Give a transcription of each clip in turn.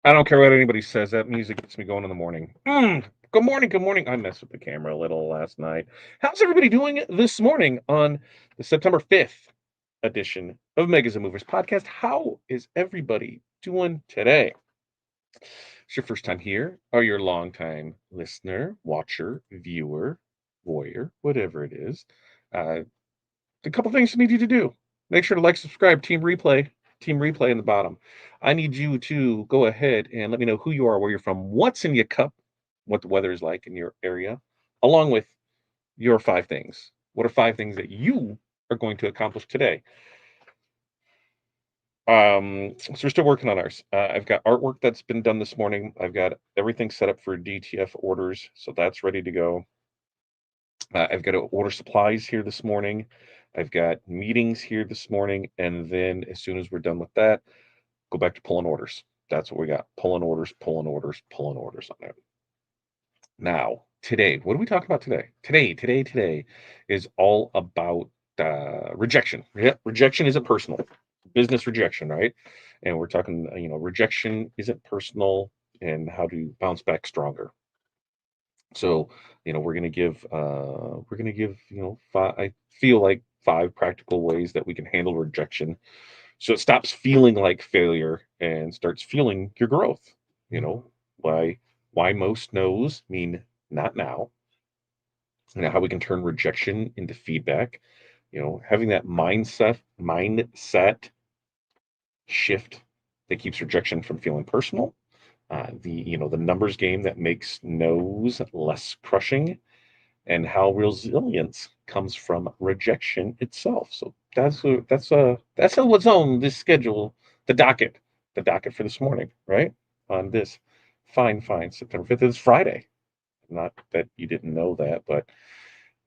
I don't care what anybody says. That music gets me going in the morning. Good morning. Good morning. I messed with the camera a little last night. How's everybody doing this morning on the September 5th edition of Megas and Movers podcast? How is everybody doing today? It's your first time here, or your longtime listener, watcher, viewer, warrior, whatever it is. Uh, a couple things I need you to do. Make sure to like, subscribe, team replay in the bottom. I need you to go ahead and let me know who you are, where you're from, what's in your cup, what the weather is like in your area, along with your five things. What are five things that you are going to accomplish today? So we're still working on ours. I've got artwork that's been done this morning. I've got everything set up for DTF orders, so that's ready to go. I've got to order supplies here this morning. I've got meetings here this morning, and then as soon as we're done with that, go back to pulling orders. That's what we got. Pulling orders, pulling orders, pulling orders on it. Now, today, what are we talking about today? Today is all about rejection. Rejection isn't personal. Business rejection, right? And we're talking, rejection isn't personal and how to bounce back stronger. So, we're gonna give, five, I feel like five practical ways that we can handle rejection so it stops feeling like failure and starts feeling your growth. You know, why why most no's mean not now, how we can turn rejection into feedback, having that mindset shift that keeps rejection from feeling personal. The numbers game that makes no's less crushing, and how resilience comes from rejection itself. So that's what's on this schedule, the docket, the docket for this morning, right? On this fine September 5th. It's Friday. Not that you didn't know that, but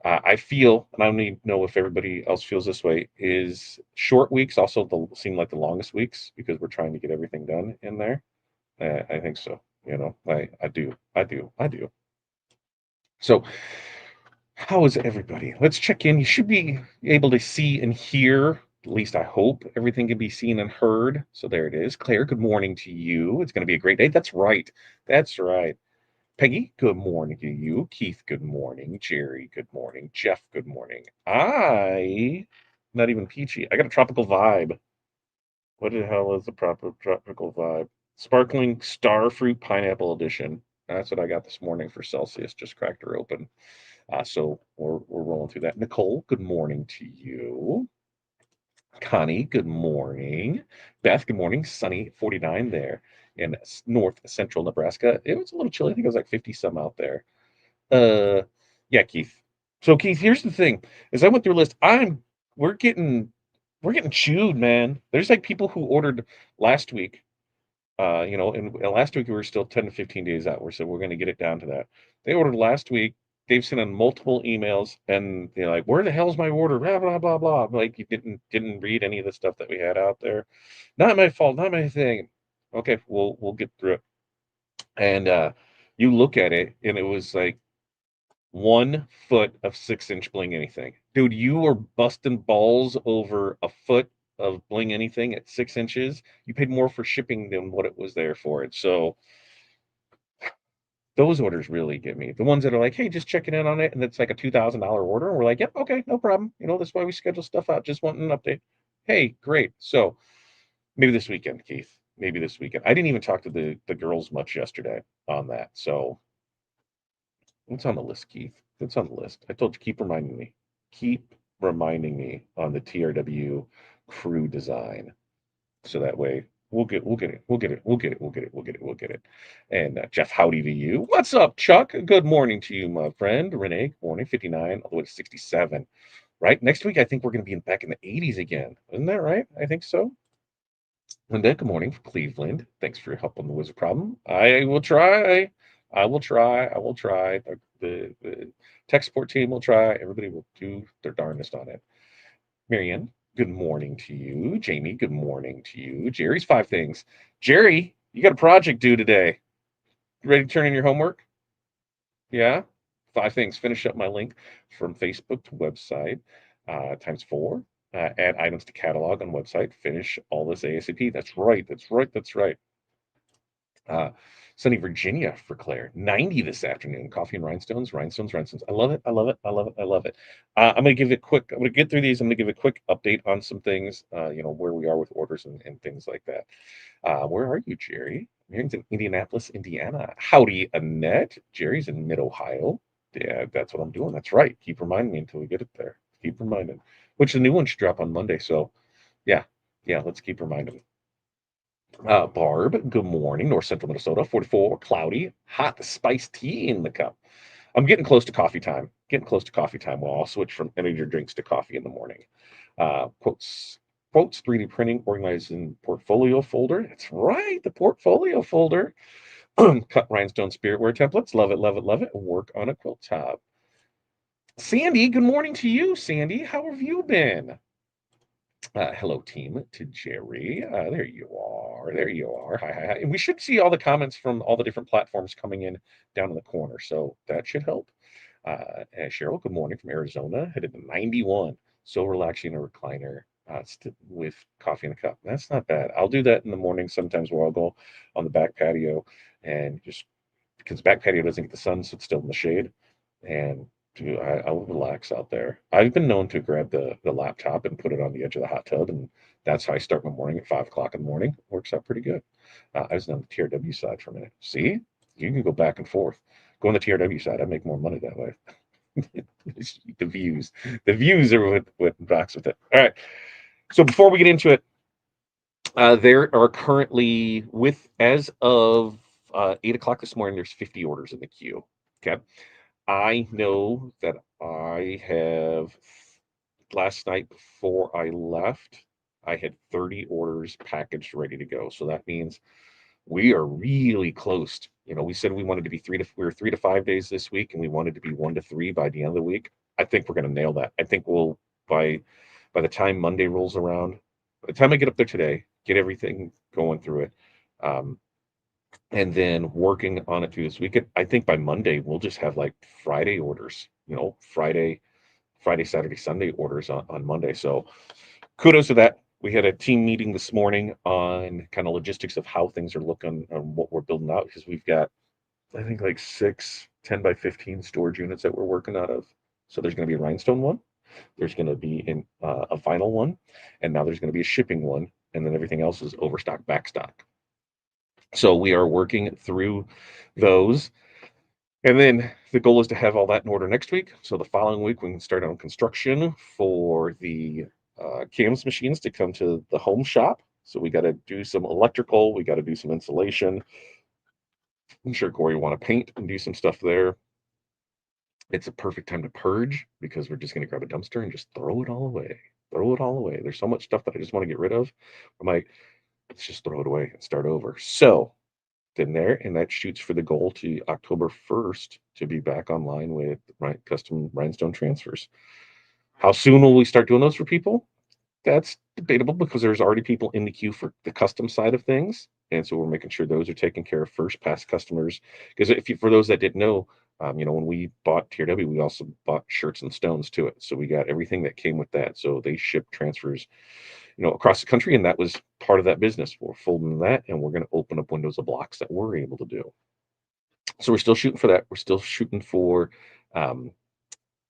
I feel, and I don't even know if everybody else feels this way, is short weeks also seem like the longest weeks because we're trying to get everything done in there. I think so. I do. So, how is everybody? Let's check in. You should be able to see and hear. At least I hope everything can be seen and heard. So there it is. Claire, good morning to you. It's going to be a great day. That's right. That's right. Peggy, good morning to you. Keith, good morning. Jerry, good morning. Jeff, good morning. Not even peachy. I got a tropical vibe. What the hell is the proper tropical vibe? Sparkling starfruit pineapple edition. That's what I got this morning for Celsius. Just cracked her open. So we're rolling through that. Nicole, good morning to you. Connie, good morning. Beth, good morning. Sunny 49 there in north central Nebraska. It was a little chilly. I think it was like 50 some out there. Uh, yeah, Keith. So Keith, here's the thing: as I went through a list, we're getting we're getting chewed, man. There's like people who ordered last week. And last week we were still 10 to 15 days out. We said we're going to get it down to that. They ordered last week. They've sent in multiple emails, and they're like, "Where the hell's my order?" Blah blah blah blah. Like you didn't read any of the stuff that we had out there. Not my fault. Not my thing. Okay, we'll get through it. And you look at it, and it was like 1 foot of 6-inch bling anything. Dude, you were busting balls over a foot of bling anything at 6 inches. You paid more for shipping than what it was there for it. So those orders really get me. The ones that are like, hey, just checking in on it, and it's like a $2,000 order. And we're like, yep, okay, no problem. That's why we schedule stuff out. Just wanting an update. Hey, great. So maybe this weekend, Keith. Maybe this weekend. I didn't even talk to the girls much yesterday on that. So what's on the list, Keith? What's on the list? I told you, keep reminding me. Keep reminding me on the TRW crew design. So that way we'll get it. And Jeff, howdy to you. What's up, Chuck? Good morning to you, my friend. Renee, good morning. 59 all the way to 67. Right? Next week, I think we're going to be back in the 80s again. Isn't that right? I think so. Linda, good morning from Cleveland. Thanks for your help on the wizard problem. I will try. I will try. The tech support team will try. Everybody will do their darndest on it. Marianne, good morning to you. Jamie, good morning to you. Jerry's five things. Jerry, you got a project due today. You ready to turn in your homework? Yeah? Five things. Finish up my link from Facebook to website times four. Add items to catalog on website. Finish all this ASAP. That's right. That's right. That's right. Uh, Sunny Virginia for Claire, 90 this afternoon. Coffee and rhinestones, rhinestones, rhinestones. I love it. I love it. I love it. I love it. I'm going to give it quick. I'm going to get through these. I'm going to give a quick update on some things, where we are with orders and things like that. Where are you, Jerry? Mary's in Indianapolis, Indiana. Howdy, Annette. Jerry's in Mid Ohio. Yeah, that's what I'm doing. That's right. Keep reminding me until we get it there. Keep reminding. Which the new one should drop on Monday. So, yeah, yeah. Let's keep reminding. Barb, good morning. North Central Minnesota, 44, cloudy, hot spiced tea in the cup. I'm getting close to coffee time. Getting close to coffee time. Well, I'll switch from energy drinks to coffee in the morning. Quotes, 3D printing, organized in portfolio folder. That's right, the portfolio folder. Cut rhinestone spiritware templates. Love it, love it, love it. Work on a quilt top. Sandy, good morning to you, Sandy. How have you been? Hello, team, to Jerry. There you are. There you are. Hi, hi, hi. And we should see all the comments from all the different platforms coming in down in the corner. So that should help. And Cheryl, good morning from Arizona. Headed to 91. So relaxing in a recliner with coffee in a cup. That's not bad. I'll do that in the morning sometimes where I'll go on the back patio and just because back patio doesn't get the sun, so it's still in the shade. And I'll relax out there. I've been known to grab the laptop and put it on the edge of the hot tub, and that's how I start my morning at 5 o'clock in the morning. Works out pretty good. I was on the TRW side for a minute. See, you can go back and forth. Go on the TRW side. I make more money that way. the views, the views are what rocks with it. All right. So before we get into it, there are currently as of 8 o'clock this morning, there's 50 orders in the queue. Okay. I know that I have last night before I left, I had 30 orders packaged ready to go. So that means we are really close. We said we wanted to be we were 3 to 5 days this week, and we wanted to be 1 to 3 by the end of the week. I think we're going to nail that. I think we'll by the time Monday rolls around, by the time I get up there today, get everything going through it. And then working on it through this weekend. I think by Monday we'll just have like Friday orders, Friday, Saturday, Sunday orders on Monday. So kudos to that. We had a team meeting this morning on kind of logistics of how things are looking and what we're building out because we've got, I think, like 6 10 by 15 storage units that we're working out of. So there's going to be a rhinestone one, there's going to be a vinyl one, and now there's going to be a shipping one, and then everything else is overstock, backstock. So we are working through those. And then the goal is to have all that in order next week. So the following week, we can start on construction for the CAMS machines to come to the home shop. So we got to do some electrical. We got to do some insulation. I'm sure Corey will want to paint and do some stuff there. It's a perfect time to purge because we're just going to grab a dumpster and just throw it all away. Throw it all away. There's so much stuff that I just want to get rid of. I'm like, let's just throw it away and start over. So in there, and that shoots for the goal to October 1st to be back online with custom rhinestone transfers. How soon will we start doing those for people? That's debatable because there's already people in the queue for the custom side of things, and so we're making sure those are taken care of first, past customers. Because for those that didn't know, when we bought TRW, we also bought shirts and stones to it, so we got everything that came with that. So they ship transfers across the country, and that was part of that business. We're folding that, and we're going to open up windows of blocks that we're able to do. So we're still shooting for that. We're still shooting for um,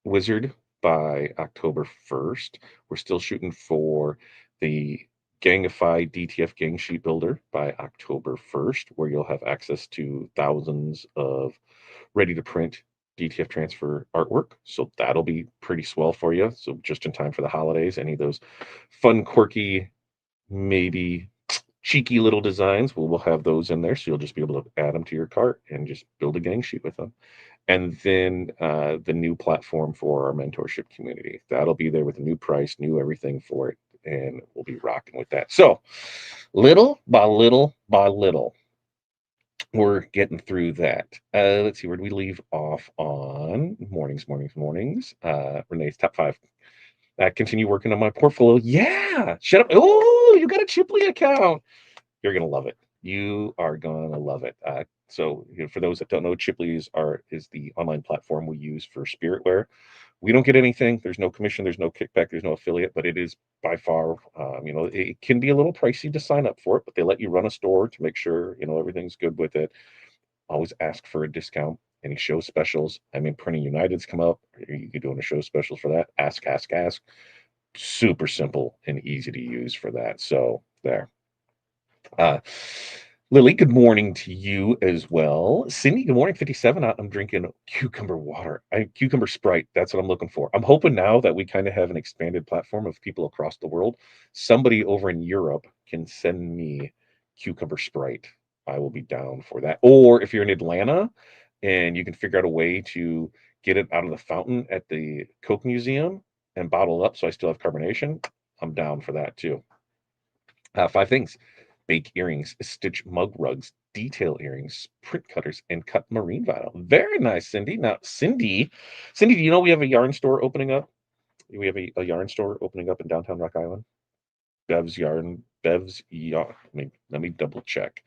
Wizard by October 1st. We're still shooting for the Gangify DTF Gang Sheet Builder by October 1st, where you'll have access to thousands of ready-to-print DTF transfer artwork. So that'll be pretty swell for you. So just in time for the holidays, any of those fun, quirky, maybe cheeky little designs, we'll have those in there. So you'll just be able to add them to your cart and just build a gang sheet with them. And then the new platform for our mentorship community. That'll be there with a new price, new everything for it. And we'll be rocking with that. So little by little by little, we're getting through that. Let's see, where do we leave off on mornings? Renee's top 5. Continue working on my portfolio. Yeah, shut up. Oh, you got a Chipley account. You're gonna love it. You are gonna love it. So for those that don't know, Chipley is the online platform we use for spiritware. We don't get anything. There's no commission, there's no kickback, there's no affiliate, but it is by far, it can be a little pricey to sign up for it, but they let you run a store to make sure, everything's good with it. Always ask for a discount. Any show specials. I mean, Printing United's come up. You could doing a show specials for that. Ask, ask, ask. Super simple and easy to use for that. So there. Uh, Lily, good morning to you as well. Cindy, good morning. 57. I'm drinking cucumber water. Cucumber Sprite. That's what I'm looking for. I'm hoping now that we kind of have an expanded platform of people across the world. Somebody over in Europe can send me cucumber Sprite. I will be down for that. Or if you're in Atlanta and you can figure out a way to get it out of the fountain at the Coke Museum and bottle up so I still have carbonation, I'm down for that too. 5 things: bake earrings, stitch mug rugs, detail earrings, print cutters, and cut marine vinyl. Very nice, Cindy. Now, Cindy, do you know we have a yarn store opening up? We have a yarn store opening up in downtown Rock Island. Bev's Yarn. Let me double check.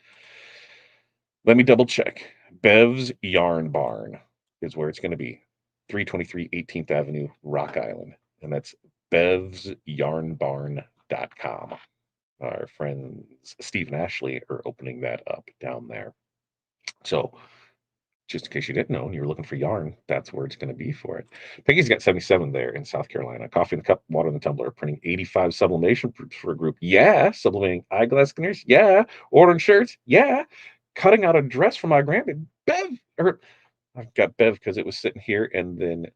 Bev's Yarn Barn is where it's going to be. 323 18th Avenue, Rock Island. And that's bevsyarnbarn.com. Our friends Steve and Ashley are opening that up down there. So just in case you didn't know and you were looking for yarn, that's where it's going to be for it. Peggy's got 77 there in South Carolina. Coffee in the cup, water in the tumbler, printing 85 sublimation for a group. Yeah. Sublimating eyeglass cleaners. Yeah. Ordering shirts. Yeah. Cutting out a dress for my grandma. I've got Bev because it was sitting here, and then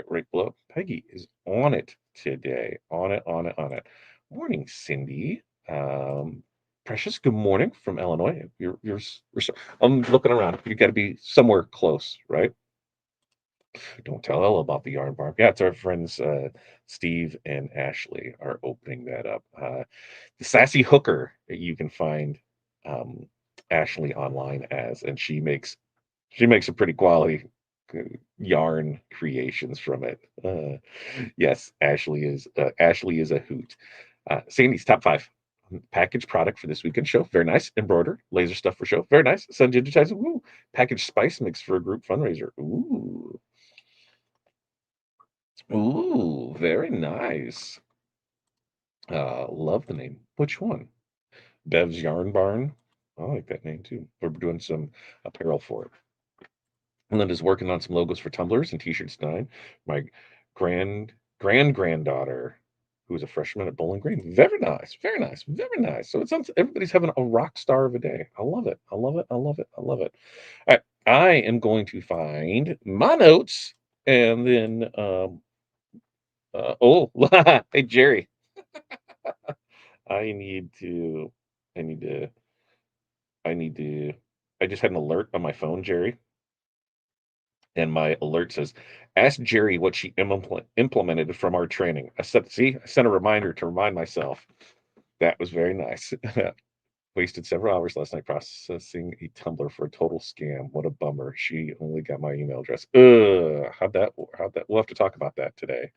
right below, Peggy is on it today. On it, on it, on it. Morning, Cindy. Precious, good morning from Illinois. I'm looking around. You got to be somewhere close, right? Don't tell Ella about the yarn barn. Yeah, it's our friends Steve and Ashley are opening that up. The Sassy Hooker, you can find um, Ashley online as, and she makes a pretty quality uh, yarn creations from it. Yes, Ashley is a hoot. Sandy's top 5 packaged product for this weekend show. Very nice. Embroidered laser stuff for show. Very nice. Sun digitizing. Ooh. Packaged spice mix for a group fundraiser. Ooh, very nice. Love the name. Which one? Bev's Yarn Barn. I like that name too. We're doing some apparel for it. Linda's working on some logos for tumblers and t-shirts tonight. My granddaughter, who is a freshman at Bowling Green. Very nice, very nice, very nice. So it sounds everybody's having a rock star of a day. I love it. I love it. I love it. I love it. All right, I am going to find my notes and then hey Jerry, I need to I need to I need to I just had an alert on my phone, Jerry, and my alert says, "Ask Jerry what she implemented from our training." I sent a reminder to remind myself. That was very nice. Wasted several hours last night processing a Tumblr for a total scam. What a bummer. She only got my email address. How'd that? We'll have to talk about that today,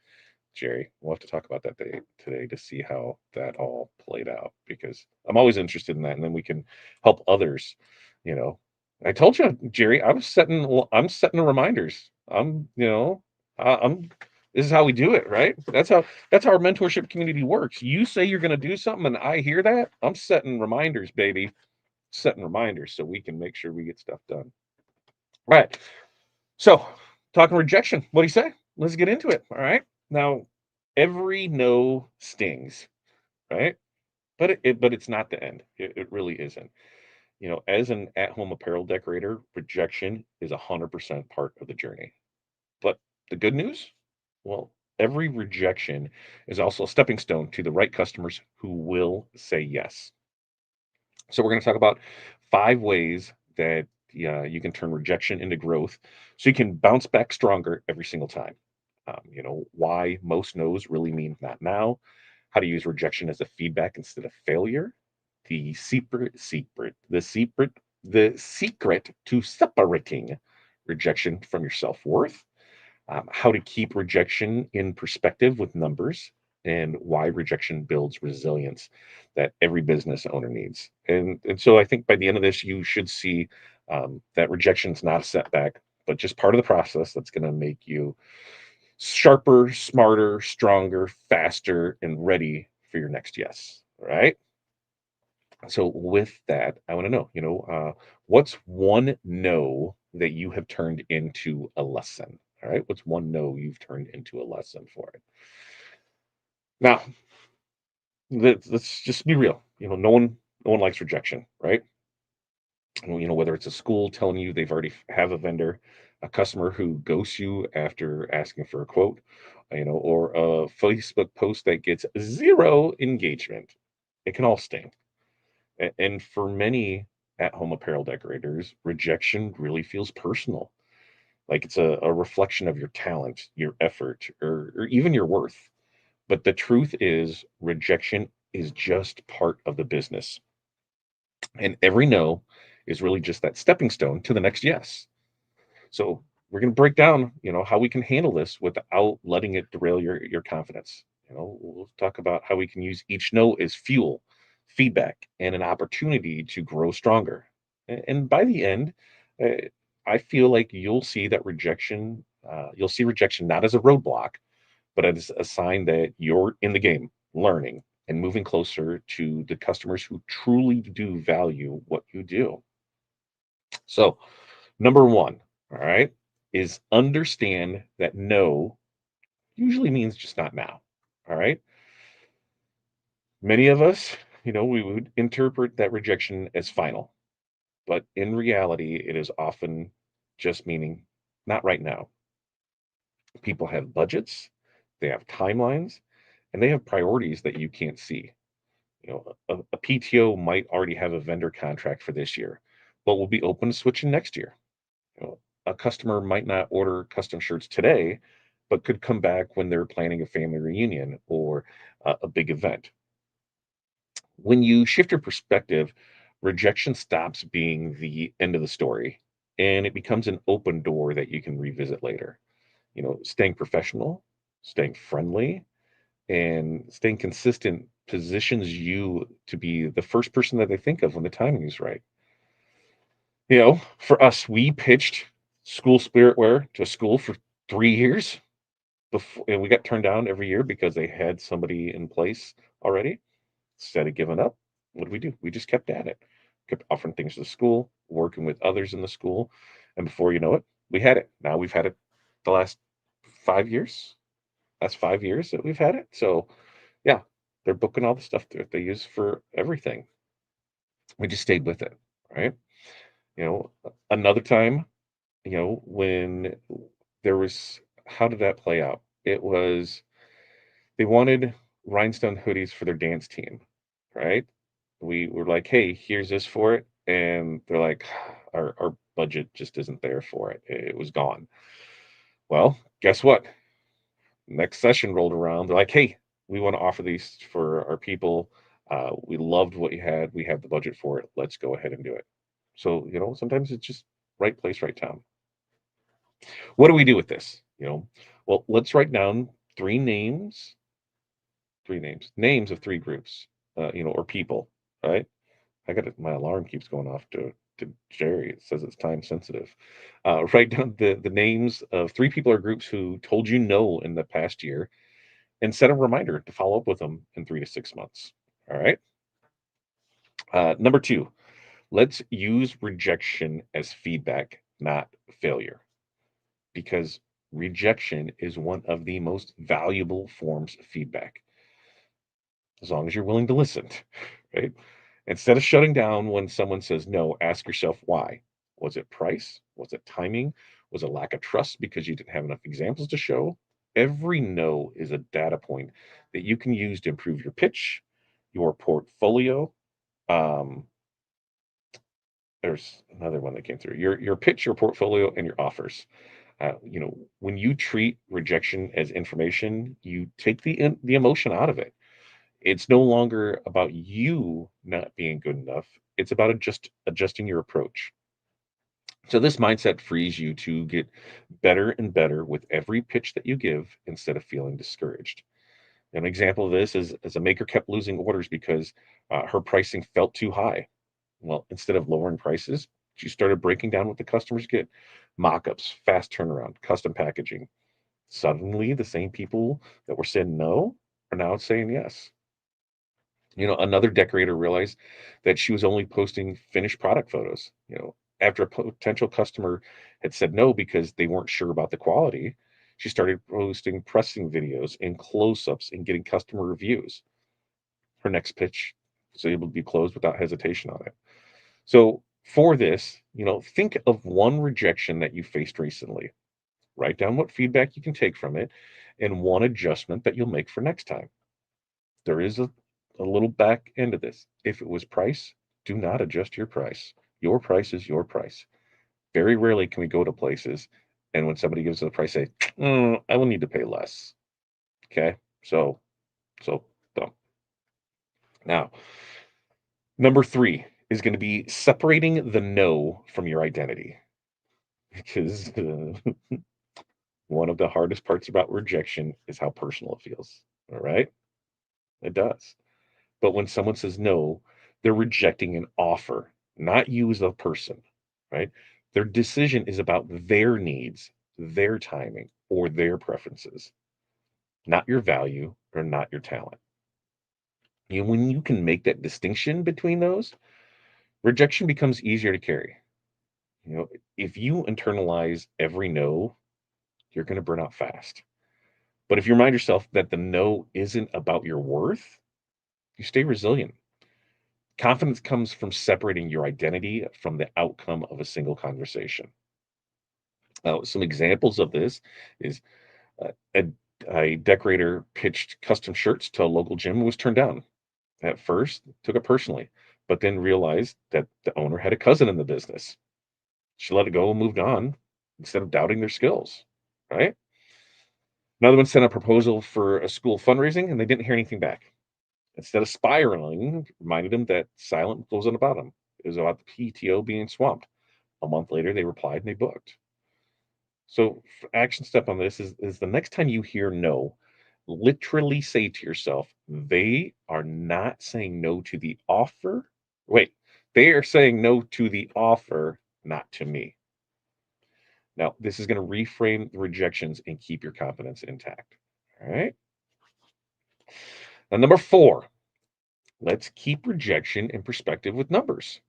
Jerry. We'll have to talk about that today to see how that all played out, because I'm always interested in that, and then we can help others. You know, I told you, Jerry, I'm setting the reminders. I'm. This is how we do it, right? That's how our mentorship community works. You say you're going to do something, and I hear that. I'm setting reminders, baby. Setting reminders so we can make sure we get stuff done. All right. So, talking rejection. What do you say? Let's get into it. All right. Now, every no stings, right? But it's not the end. It really isn't. As an at-home apparel decorator, rejection is 100% part of the journey. But the good news, well, every rejection is also a stepping stone to the right customers who will say yes. So we're going to talk about 5 ways that you can turn rejection into growth, so you can bounce back stronger every single time. Why most no's really mean not now, how to use rejection as a feedback instead of failure, the secret to separating rejection from your self-worth, how to keep rejection in perspective with numbers, and why rejection builds resilience that every business owner needs. And so I think by the end of this, you should see that rejection is not a setback, but just part of the process that's going to make you Sharper, smarter, stronger, faster, and ready for your next yes. Right. So with that, I want to know, what's one no that you have turned into a lesson? All right. What's one no you've turned into a lesson for it? Now, let's just be real. No one likes rejection, right? Whether it's a school telling you they've already have a vendor, a customer who ghosts you after asking for a quote, or a Facebook post that gets zero engagement. It can all sting. And for many at-home apparel decorators, rejection really feels personal. Like it's a reflection of your talent, your effort, or even your worth. But the truth is, rejection is just part of the business. And every no is really just that stepping stone to the next yes. So we're going to break down, how we can handle this without letting it derail your confidence. We'll talk about how we can use each no as fuel, feedback, and an opportunity to grow stronger. And by the end, uh, I feel like you'll see rejection not as a roadblock, but as a sign that you're in the game, learning and moving closer to the customers who truly do value what you do. So, number one, all right, is understand that no usually means just not now. All right. Many of us, we would interpret that rejection as final, but in reality, it is often just meaning not right now. People have budgets, they have timelines, and they have priorities that you can't see. A PTO might already have a vendor contract for this year, but will be open to switching next year. A customer might not order custom shirts today, but could come back when they're planning a family reunion or a big event. When you shift your perspective, rejection stops being the end of the story and it becomes an open door that you can revisit later. Staying professional, staying friendly, and staying consistent positions you to be the first person that they think of when the timing is right. For us, we pitched school spirit wear to a school for 3 years before, and we got turned down every year because they had somebody in place already. Instead of giving up, what did we do? We just kept at it, kept offering things to the school, working with others in the school, and before you know it, we had it. Now we've had it the last 5 years. That's 5 years that we've had it. So yeah, they're booking all the stuff that they use for everything. We just stayed with it, right? Another time, when there was, how did that play out? It was they wanted rhinestone hoodies for their dance team, right? We were like, hey, here's this for it. And they're like, our budget just isn't there for it. It was gone. Well, guess what? Next session rolled around. They're like, hey, we want to offer these for our people. We loved what you had. We have the budget for it. Let's go ahead and do it. So, sometimes it's just right place, right time. What do we do with this? Well, let's write down names of three groups, or people, right? My alarm keeps going off to Jerry. It says it's time sensitive. Write down the names of three people or groups who told you no in the past year and set a reminder to follow up with them in 3 to 6 months. All right. Number two, let's use rejection as feedback, not failure, because rejection is one of the most valuable forms of feedback, as long as you're willing to listen, right? Instead of shutting down when someone says no, ask yourself why. Was it price? Was it timing? Was it lack of trust because you didn't have enough examples to show? Every no is a data point that you can use to improve your pitch, your portfolio. Um, there's another one that came through. Your pitch, your portfolio, and your offers. When you treat rejection as information, you take the emotion out of it. It's no longer about you not being good enough. It's about adjusting your approach. So this mindset frees you to get better and better with every pitch that you give instead of feeling discouraged. An example of this is as a maker kept losing orders because her pricing felt too high. Well, instead of lowering prices, she started breaking down what the customers get: mock-ups, fast turnaround, custom packaging. Suddenly, the same people that were saying no are now saying yes. Another decorator realized that she was only posting finished product photos. After a potential customer had said no because they weren't sure about the quality, she started posting pressing videos and close-ups and getting customer reviews. Her next pitch was able to be closed without hesitation on it. So for this, think of one rejection that you faced recently. Write down what feedback you can take from it and one adjustment that you'll make for next time. There is a little back end of this. If it was price, do not adjust your price. Your price is your price. Very rarely can we go to places and when somebody gives us a price, say, I will need to pay less. Okay. So dumb. Now, number 3 is going to be separating the no from your identity. Because one of the hardest parts about rejection is how personal it feels. All right. It does. But when someone says no, they're rejecting an offer, not you as a person, right? Their decision is about their needs, their timing, or their preferences, not your value or not your talent. When you can make that distinction between those, rejection becomes easier to carry. You know, if you internalize every no, you're going to burn out fast. But if you remind yourself that the no isn't about your worth, you stay resilient. Confidence comes from separating your identity from the outcome of a single conversation. Now, some examples of this is uh, a, a decorator pitched custom shirts to a local gym and was turned down. At first, took it personally, but then realized that the owner had a cousin in the business. She let it go and moved on instead of doubting their skills. Right? Another one sent a proposal for a school fundraising and they didn't hear anything back. Instead of spiraling, reminded him that silent wasn't about him. It was about the PTO being swamped. A month later, they replied and they booked. So, action step on this is the next time you hear no, literally say to yourself, they are not saying no to the offer. Wait, they are saying no to the offer, not to me. Now, this is going to reframe the rejections and keep your confidence intact. All right. Now, number 4, let's keep rejection in perspective with numbers.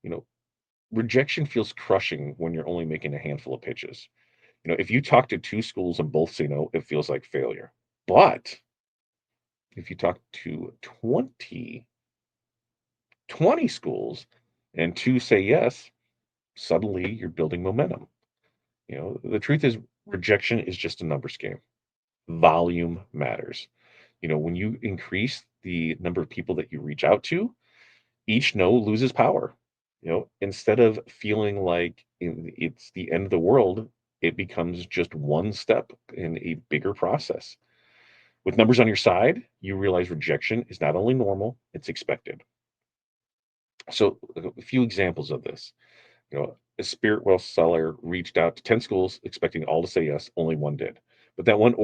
You know, rejection feels crushing when you're only making a handful of pitches. If you talk to 2 schools and both say no, it feels like failure. But if you talk to 20 schools and 2 say yes, suddenly you're building momentum. The truth is rejection is just a numbers game. Volume matters. When you increase the number of people that you reach out to, each no loses power. Instead of feeling like it's the end of the world, it becomes just one step in a bigger process. With numbers on your side, you realize rejection is not only normal, it's expected. So, a few examples of this. A spirit well seller reached out to 10 schools expecting all to say yes, only one did. But that one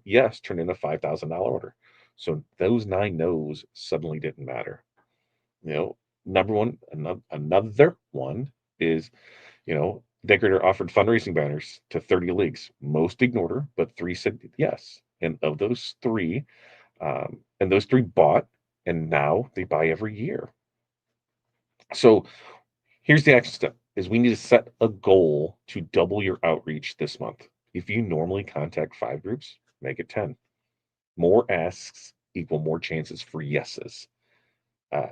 yes turned into a $5,000 order. So those 9 no's suddenly didn't matter. You know, number one, another one is, decorator offered fundraising banners to 30 leagues. Most ignored her, but 3 said yes. And those 3 bought, and now they buy every year. So here's the action step is we need to set a goal to double your outreach this month. If you normally contact 5 groups, make it 10. More asks equal more chances for yeses. Uh,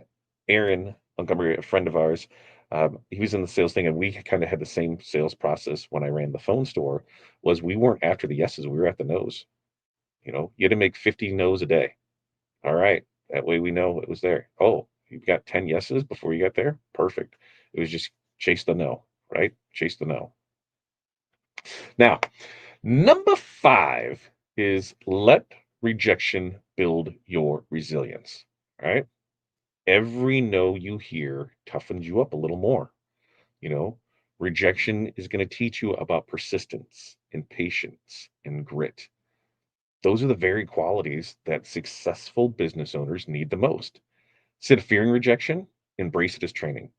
Aaron Montgomery, a friend of ours, he was in the sales thing, and we kind of had the same sales process when I ran the phone store. Was we weren't after the yeses, we were at the nos. You had to make 50 nos a day. All right, that way we know it was there. Oh, you got 10 yeses before you got there. Perfect. It was just chase the no, right? Chase the no. Now, number 5 is let rejection build your resilience. All right. Every no you hear toughens you up a little more. You know, rejection is going to teach you about persistence and patience and grit. Those are the very qualities that successful business owners need the most. Instead of fearing rejection, embrace it as training.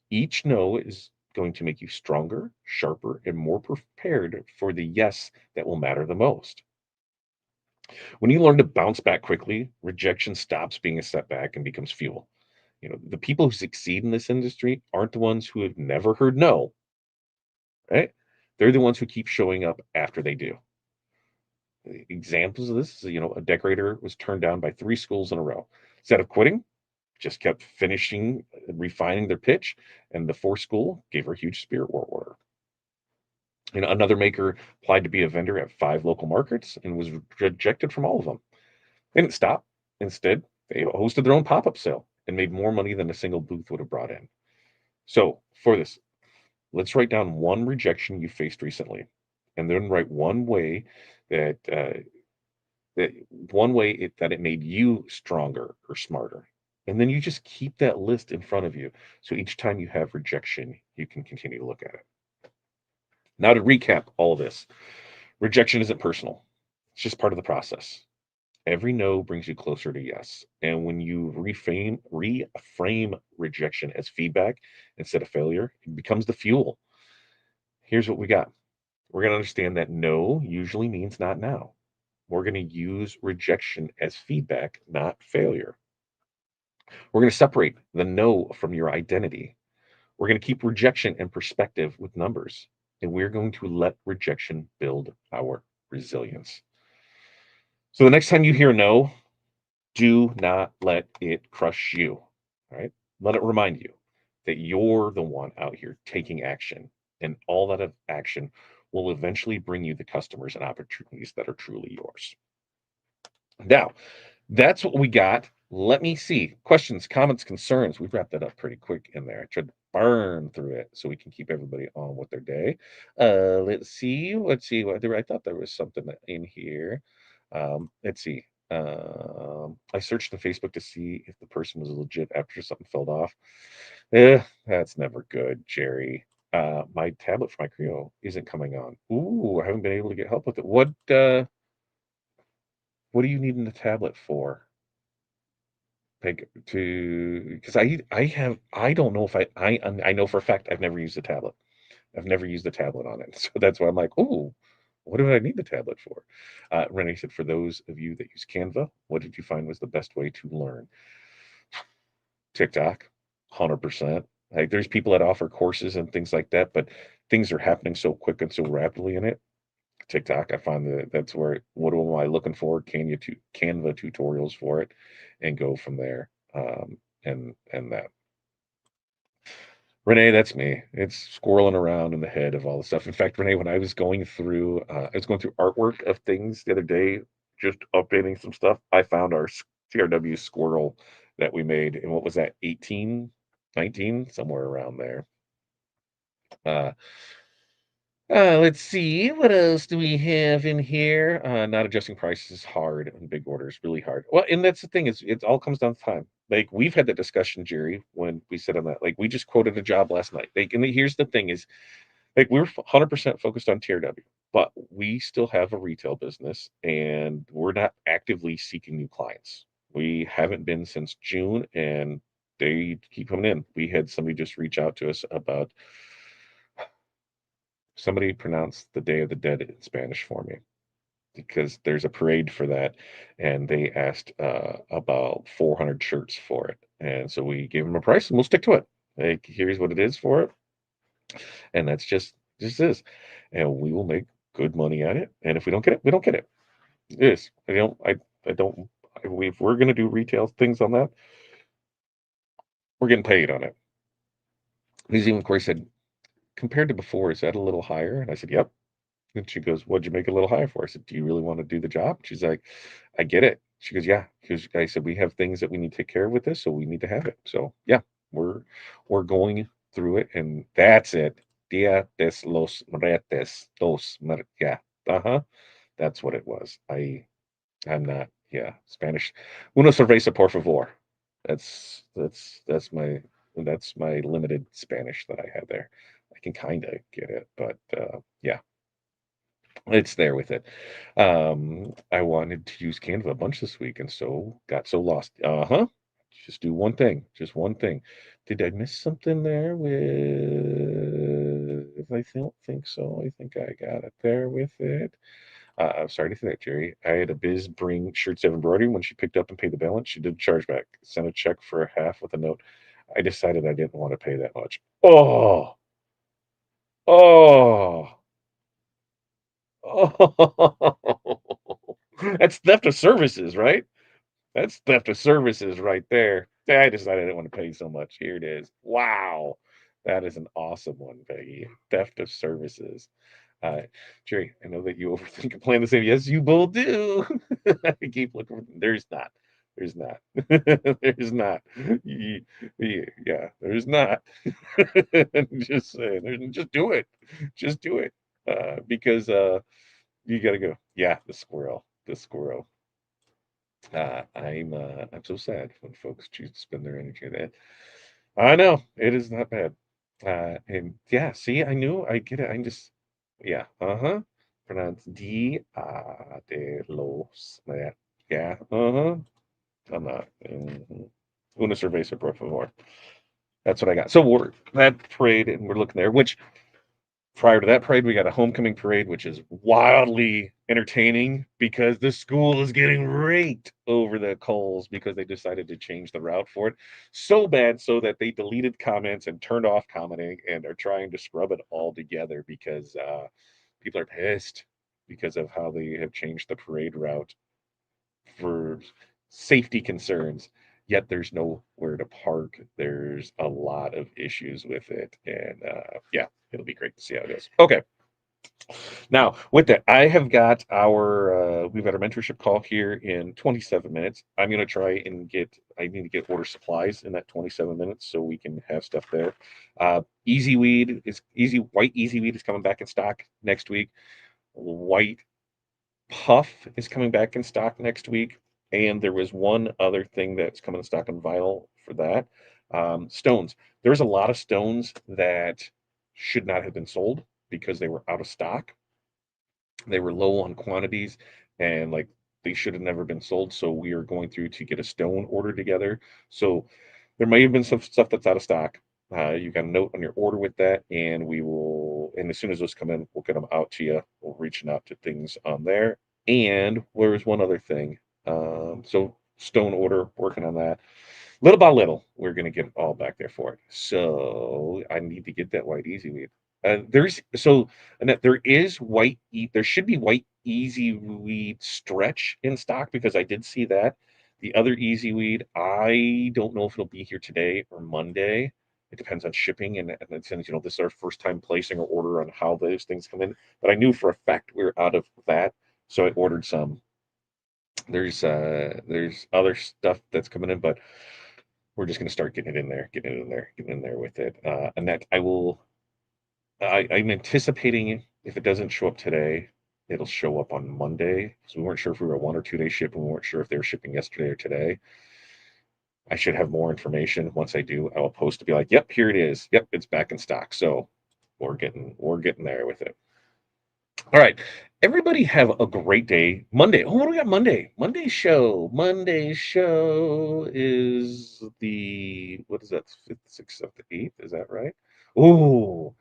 Each no is going to make you stronger, sharper, and more prepared for the yes that will matter the most. When you learn to bounce back quickly, rejection stops being a setback and becomes fuel. The people who succeed in this industry aren't the ones who have never heard no, right? They're the ones who keep showing up after they do. Examples of this, a decorator was turned down by 3 schools in a row. Instead of quitting, just kept finishing, refining their pitch, and the fourth school gave her a huge spirit war order. Another maker applied to be a vendor at 5 local markets and was rejected from all of them. They didn't stop. Instead, they hosted their own pop-up sale and made more money than a single booth would have brought in. So for this, let's write down one rejection you faced recently, and then write that that it made you stronger or smarter. And then you just keep that list in front of you. So each time you have rejection, you can continue to look at it. Now, to recap all of this, rejection isn't personal, it's just part of the process. Every no brings you closer to yes. And when you reframe rejection as feedback instead of failure, it becomes the fuel. Here's what we got. We're going to understand that no usually means not now. We're going to use rejection as feedback, not failure. We're going to separate the no from your identity. We're going to keep rejection in perspective with numbers. And we're going to let rejection build our resilience. So the next time you hear no, do not let it crush you. All right. Let it remind you that you're the one out here taking action. And all that action will eventually bring you the customers and opportunities that are truly yours. Now, that's what we got. Let me see. Questions, comments, concerns. We've wrapped that up pretty quick in there. I tried to burn through it so we can keep everybody on with their day. Let's see. Let's see. I thought there was something in here. Let's see. I searched on Facebook to see if the person was legit after something fell off. That's never good, Jerry. My tablet for my Creo isn't coming on. Ooh, I haven't been able to get help with it. What are you needing the tablet for? Like because I don't know if I know for a fact I've never used a tablet. I've never used the tablet on it. So that's why I'm like, oh, what do I need the tablet for? Renee said, for those of you that use Canva, what did you find was the best way to learn? TikTok, 100%. Like there's people that offer courses and things like that, but things are happening so quick and so rapidly in it. TikTok, I find that's where what am I looking for? Canva tutorials for it, and go from there. And that. Renee, that's me. It's squirreling around in the head of all the stuff. In fact, Renee, when I was going through artwork of things the other day, just updating some stuff. I found our TRW squirrel that we made, and what was that, 18, 19, somewhere around there. Uh, let's see. What else do we have in here? Not adjusting prices is hard on big orders, really hard. Well, and that's the thing is, it all comes down to time. Like we've had that discussion, Jerry, when we said on that. Like we just quoted a job last night. Like, and here's the thing is, like we're 100% focused on TRW, but we still have a retail business, and we're not actively seeking new clients. We haven't been since June, and they keep coming in. We had somebody just reach out to us about somebody pronounced the Day of the Dead in Spanish for me because there's a parade for that, and they asked about 400 shirts for it, and so we gave them a price, and we'll stick to it. Like, here's what it is for it, and that's just is, and we will make good money at it. And if we don't get it, we don't get it. It is. I don't. If we're gonna do retail things on that, we're getting paid on it. He's even, Corey said, compared to before, is that a little higher? And I said, yep. And she goes, "What'd you make it a little higher for?" I said, "Do you really want to do the job?" She's like, "I get it." She goes, "Yeah." Because I said, "We have things that we need to take care of with this, so we need to have it." So yeah, we're we're going through it, and that's it. Dia de los Muertos, yeah, that's what it was. I'm not, yeah, Spanish. Una cerveza, por favor. That's my limited Spanish that I had there. I can kind of get it, but yeah, it's there with it. I wanted to use Canva a bunch this week, and so got so lost. Just do one thing. Just one thing. Did I miss something there with? I don't think so. I think I got it there with it. I'm sorry to say that, Jerry. I had a biz bring shirts of embroidery. When she picked up and paid the balance, she did chargeback. Sent a check for half with a note. I decided I didn't want to pay that much. Oh, oh, oh. That's theft of services, right? That's theft of services right there. I decided I didn't want to pay so much. Here it is. Wow. That is an awesome one, Peggy. Theft of services. Jerry, I know that you overthink and plan the same. Yes, you both do. I keep looking for there's not. There's not. There's not. Yeah, there's not. Just saying. Just do it. Just do it. Because you gotta go. Yeah, the squirrel. The squirrel. I'm so sad when folks choose to spend their energy on that. I know it is not bad. And yeah, see, I knew I get it. I'm just yeah, uh-huh. Pronounce D de los. Yeah, uh-huh. I'm not. Una cerveza, por favor. That's what I got. So we're that parade, and we're looking there, which prior to that parade, we got a homecoming parade, which is wildly entertaining because the school is getting raked over the coals because they decided to change the route for it. So bad so that they deleted comments and turned off commenting and are trying to scrub it all together because people are pissed because of how they have changed the parade route for safety concerns. Yet there's nowhere to park. There's a lot of issues with it. And yeah, it'll be great to see how it goes. Okay. Now, with that, I have got we've got our mentorship call here in 27 minutes. I'm going to try and I need to get order supplies in that 27 minutes so we can have stuff there. White Easy Weed is coming back in stock next week. White Puff is coming back in stock next week. And there was one other thing that's coming in stock on vinyl for that. Stones. There's a lot of stones that should not have been sold because they were out of stock. They were low on quantities and like they should have never been sold. So we are going through to get a stone order together. So there may have been some stuff that's out of stock. You got a note on your order with that, and we will. And as soon as those come in, we'll get them out to you. We'll reaching out to things on there. And there's one other thing. So stone order, working on that. Little by little, we're gonna get all back there for it. So I need to get that white easy weed. There's so Annette, there should be white easy weed stretch in stock because I did see that. The other easy weed, I don't know if it'll be here today or Monday. It depends on shipping and since this is our first time placing or order on how those things come in. But I knew for a fact we are out of that, so I ordered some. There's other stuff that's coming in, but we're just going to start getting it in there, getting in there with it. And that I'm anticipating if it doesn't show up today, it'll show up on Monday. So we weren't sure if we were a 1 or 2 day ship, and we weren't sure if they were shipping yesterday or today. I should have more information. Once I do, I will post to be like, "Yep, here it is. Yep, it's back in stock." So we're getting there with it. All right. Everybody have a great day. Monday. Oh, what do we got Monday? Monday's show is what is that? 5th, 6th, 7th, 8th. Is that right? Oh,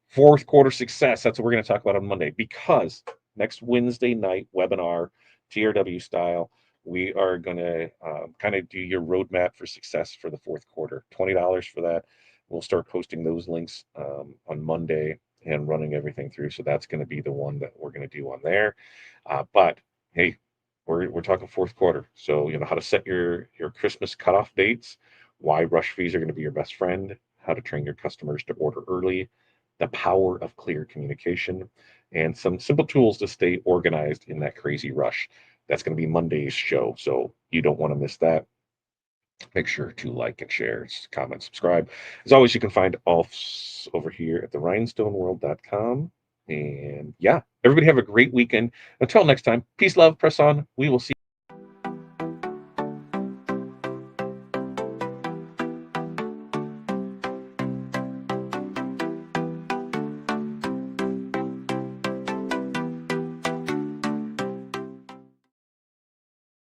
fourth quarter success. That's what we're going to talk about on Monday because next Wednesday night webinar, TRW style, we are going to kind of do your roadmap for success for the fourth quarter. $20 for that. We'll start posting those links on Monday and running everything through. So that's going to be the one that we're going to do on there. But hey, we're talking fourth quarter. So how to set your Christmas cutoff dates, why rush fees are going to be your best friend, how to train your customers to order early, the power of clear communication, and some simple tools to stay organized in that crazy rush. That's going to be Monday's show. So you don't want to miss that. Make sure to like and share, comment, subscribe. As always, you can find Alfs over here at the rhinestoneworld.com. And yeah, everybody have a great weekend. Until next time, peace, love, press on. We will see